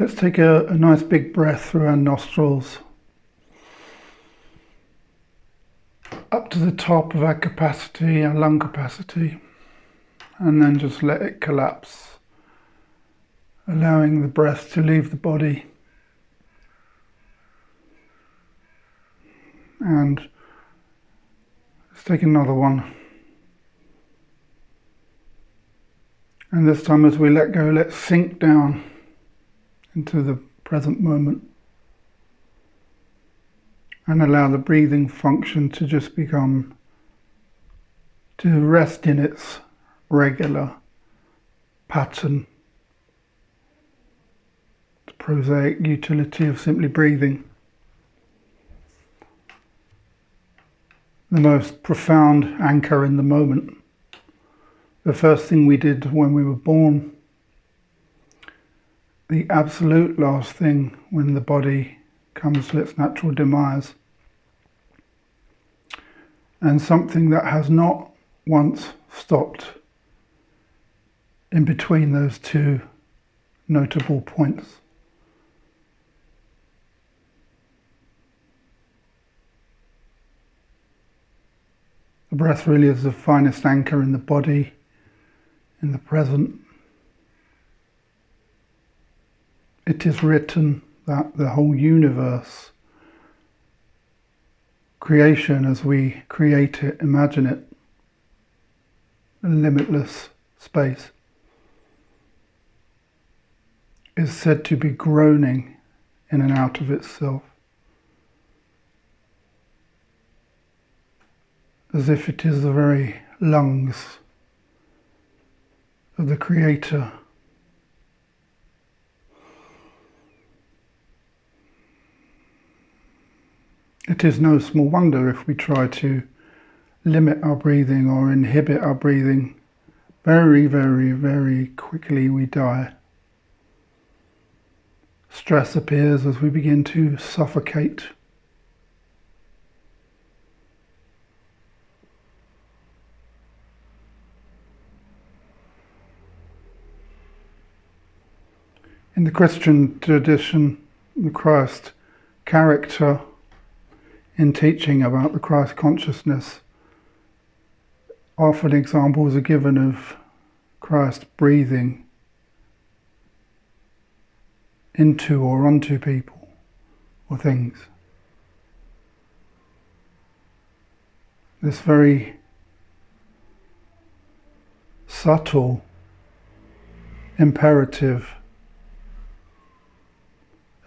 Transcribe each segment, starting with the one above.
Let's take a nice big breath through our nostrils up to the top of our capacity, our lung capacity, and then just let it collapse, allowing the breath to leave the body. And let's take another one. And this time, as we let go, let's sink down into the present moment and allow the breathing function to just to rest in its regular pattern, the prosaic utility of simply breathing. The most profound anchor in the moment. The first thing we did when we were born. The absolute last thing when the body comes to its natural demise. And something that has not once stopped in between those two notable points. The breath really is the finest anchor in the body, in the present. It is written that the whole universe, creation as we create it, imagine it, a limitless space, is said to be groaning in and out of itself, as if it is the very lungs of the Creator. It is no small wonder if we try to limit our breathing or inhibit our breathing. Very, very, very quickly we die. Stress appears as we begin to suffocate. In the Christian tradition, the Christ character, in teaching about the Christ consciousness, often examples are given of Christ breathing into or onto people or things. This very subtle imperative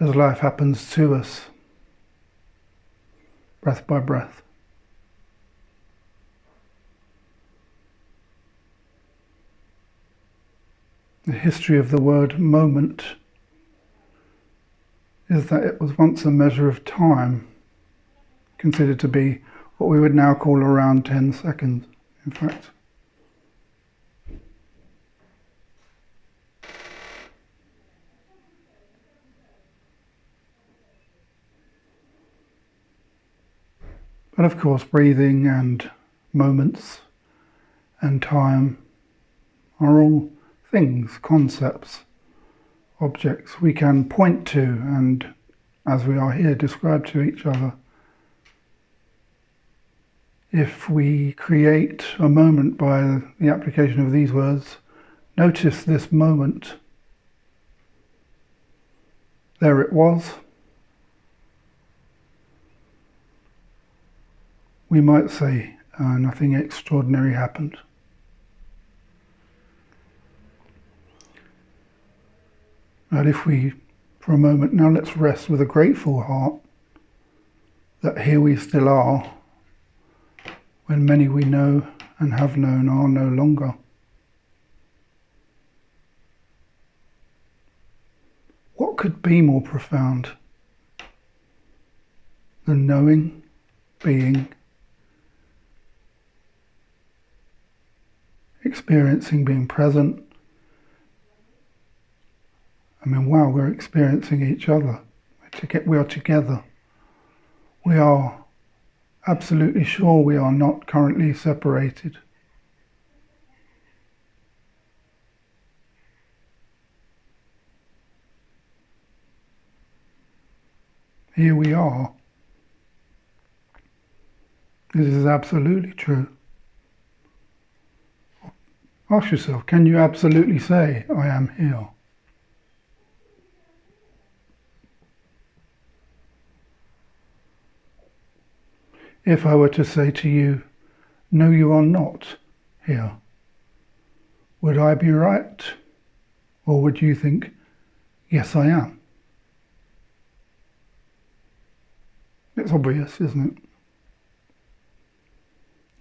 as life happens to us, breath by breath. The history of the word moment is that it was once a measure of time, considered to be what we would now call around 10 seconds, in fact. But of course, breathing and moments and time are all things, concepts, objects we can point to and, as we are here, describe to each other. If we create a moment by the application of these words, notice this moment. There it was. We might say nothing extraordinary happened. But if we, for a moment now, let's rest with a grateful heart that here we still are, when many we know and have known are no longer. What could be more profound than knowing, being, experiencing, being present? I mean, wow, we're experiencing each other. We are together. We are absolutely sure we are not currently separated. Here we are. This is absolutely true. Ask yourself, can you absolutely say, I am here? If I were to say to you, no, you are not here, would I be right? Or would you think, yes, I am? It's obvious, isn't it?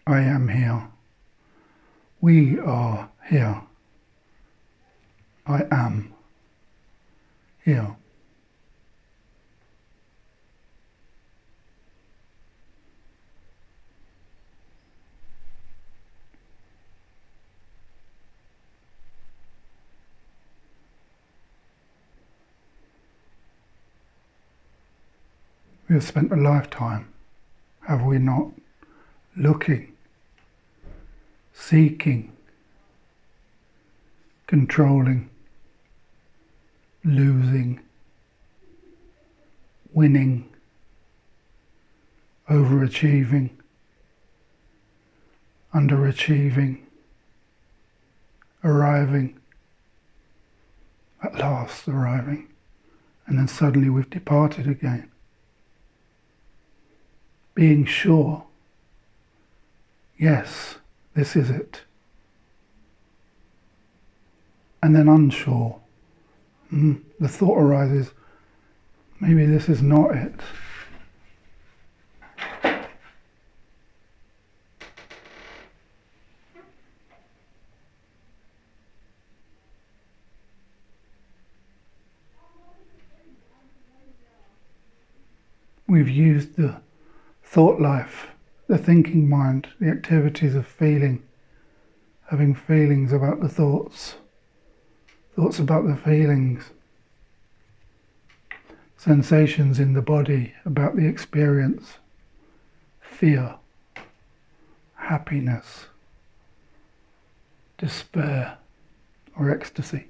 I am here. We are here. I am here. We have spent a lifetime, have we not, looking, seeking, controlling, losing, winning, overachieving, underachieving, arriving, at last arriving, and then suddenly we've departed again. Being sure, yes, this is it. And then unsure. The thought arises, maybe this is not it. We've used the thought life, the thinking mind, the activities of feeling, having feelings about the thoughts, thoughts about the feelings, sensations in the body about the experience, fear, happiness, despair, or ecstasy.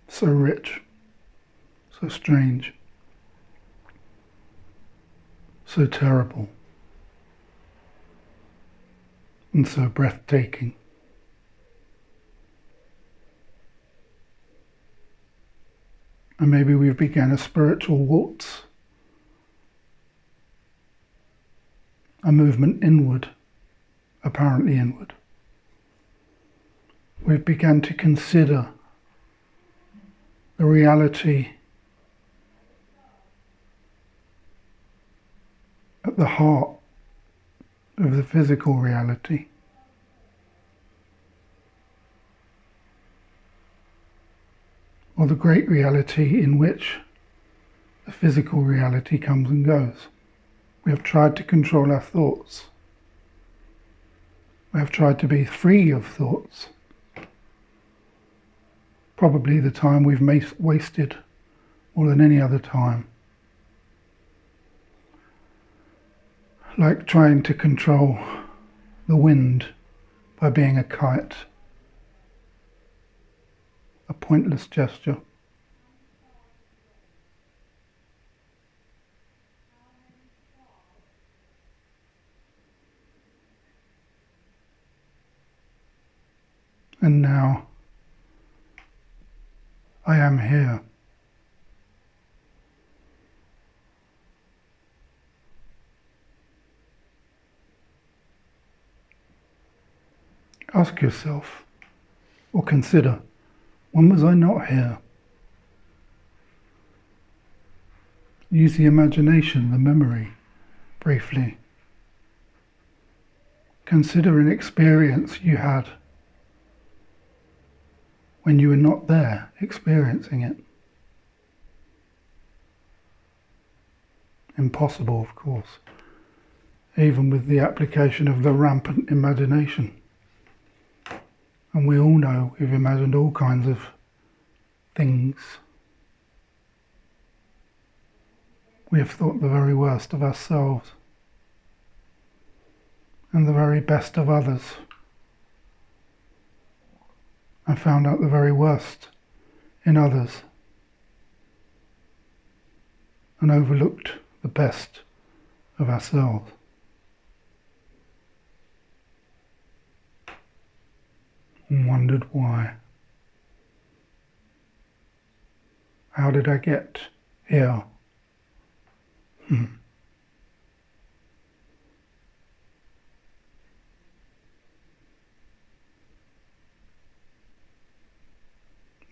So rich, so strange, so terrible, and so breathtaking. And maybe we've begun a spiritual waltz, a movement inward, apparently inward. We've begun to consider the reality at the heart of the physical reality. Or the great reality in which the physical reality comes and goes. We have tried to control our thoughts. We have tried to be free of thoughts. Probably the time we've wasted more than any other time. Like trying to control the wind by being a kite. A pointless gesture. And now I am here. Ask yourself, or consider, when was I not here? Use the imagination, the memory, briefly. Consider an experience you had when you were not there, experiencing it. Impossible, of course, even with the application of the rampant imagination. And we all know we've imagined all kinds of things. We have thought the very worst of ourselves and the very best of others, and found out the very worst in others. and overlooked the best of ourselves. And wondered why. How did I get here?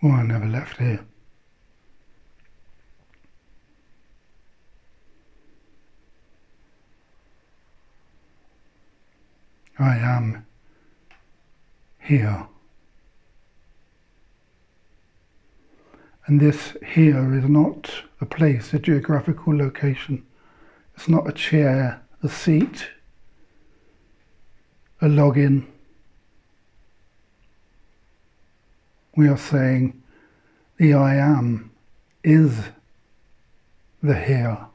Well, I never left here. I am here. And this here is not a place, a geographical location. It's not a chair, a seat, a login. We are saying the I am is the here.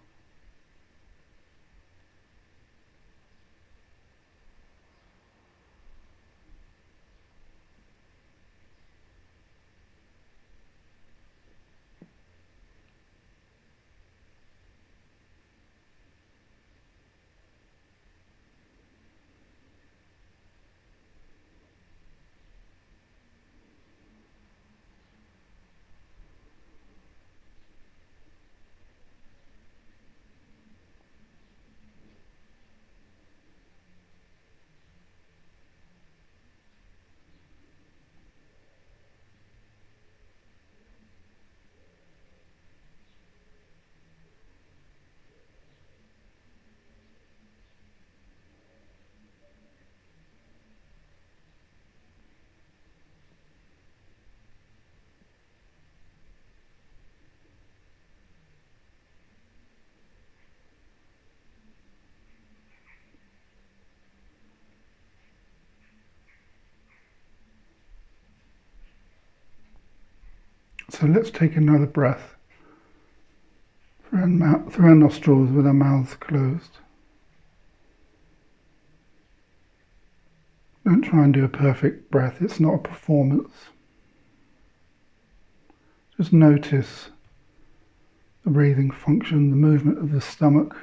So let's take another breath through our nostrils with our mouths closed. Don't try and do a perfect breath, it's not a performance. Just notice the breathing function, the movement of the stomach.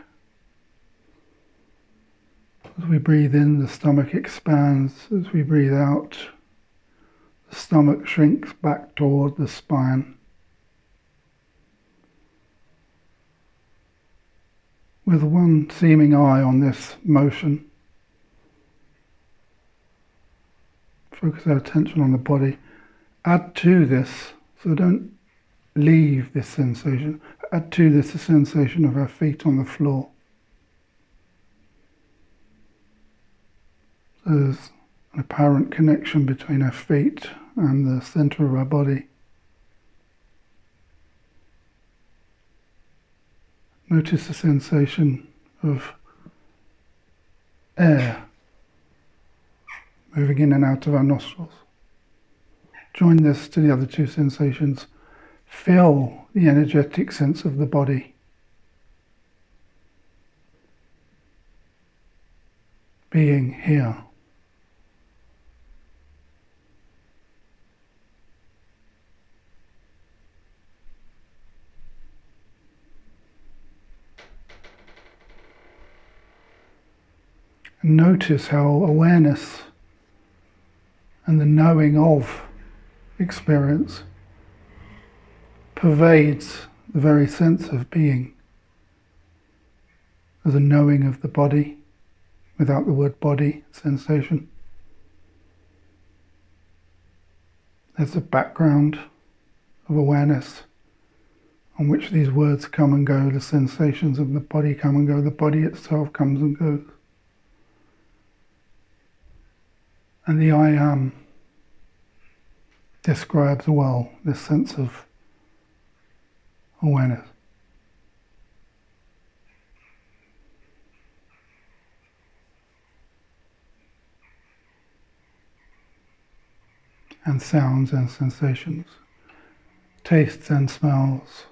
As we breathe in, the stomach expands. As we breathe out, the stomach shrinks back toward the spine. With one seeming eye on this motion, focus our attention on the body. Add to this, so don't leave this sensation, add to this the sensation of our feet on the floor. There's an apparent connection between our feet and the center of our body. Notice the sensation of air moving in and out of our nostrils. Join this to the other two sensations. Feel the energetic sense of the body. Being here. Notice how awareness and the knowing of experience pervades the very sense of being. There's a knowing of the body without the word body, sensation. There's a background of awareness on which these words come and go, the sensations of the body come and go, the body itself comes and goes. And the I am describes well this sense of awareness. And sounds and sensations, tastes and smells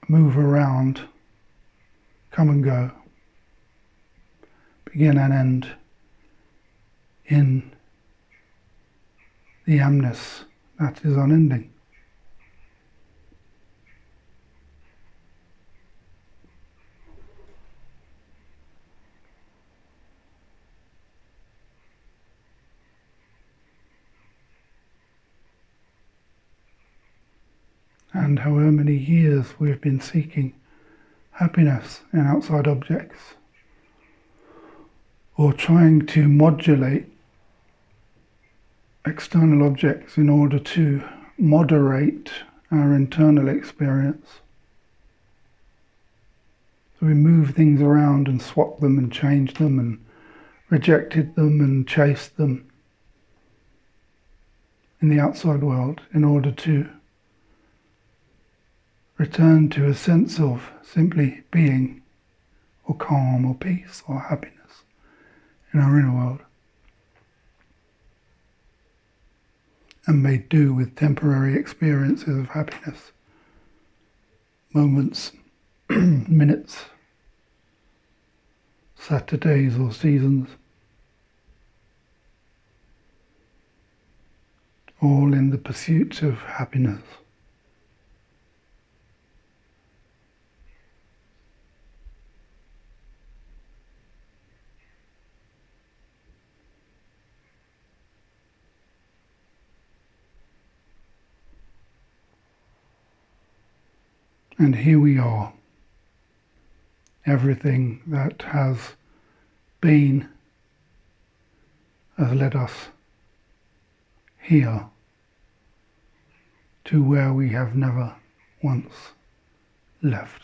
move around, come and go, begin and end in the amness that is unending. and however many years we've been seeking happiness in outside objects, or trying to modulate external objects in order to moderate our internal experience. So we move things around and swap them and change them and rejected them and chased them in the outside world in order to return to a sense of simply being, or calm, or peace, or happiness in our inner world, and made do with temporary experiences of happiness, moments, minutes, Saturdays or seasons, all in the pursuit of happiness. And here we are. Everything that has been has led us here to where we have never once left.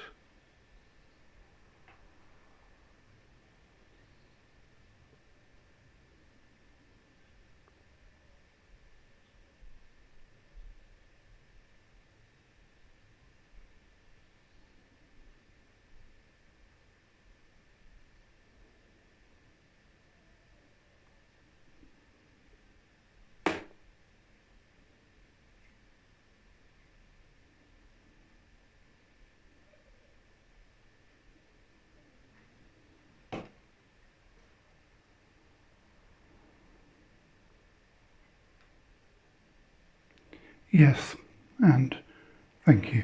Yes, and thank you.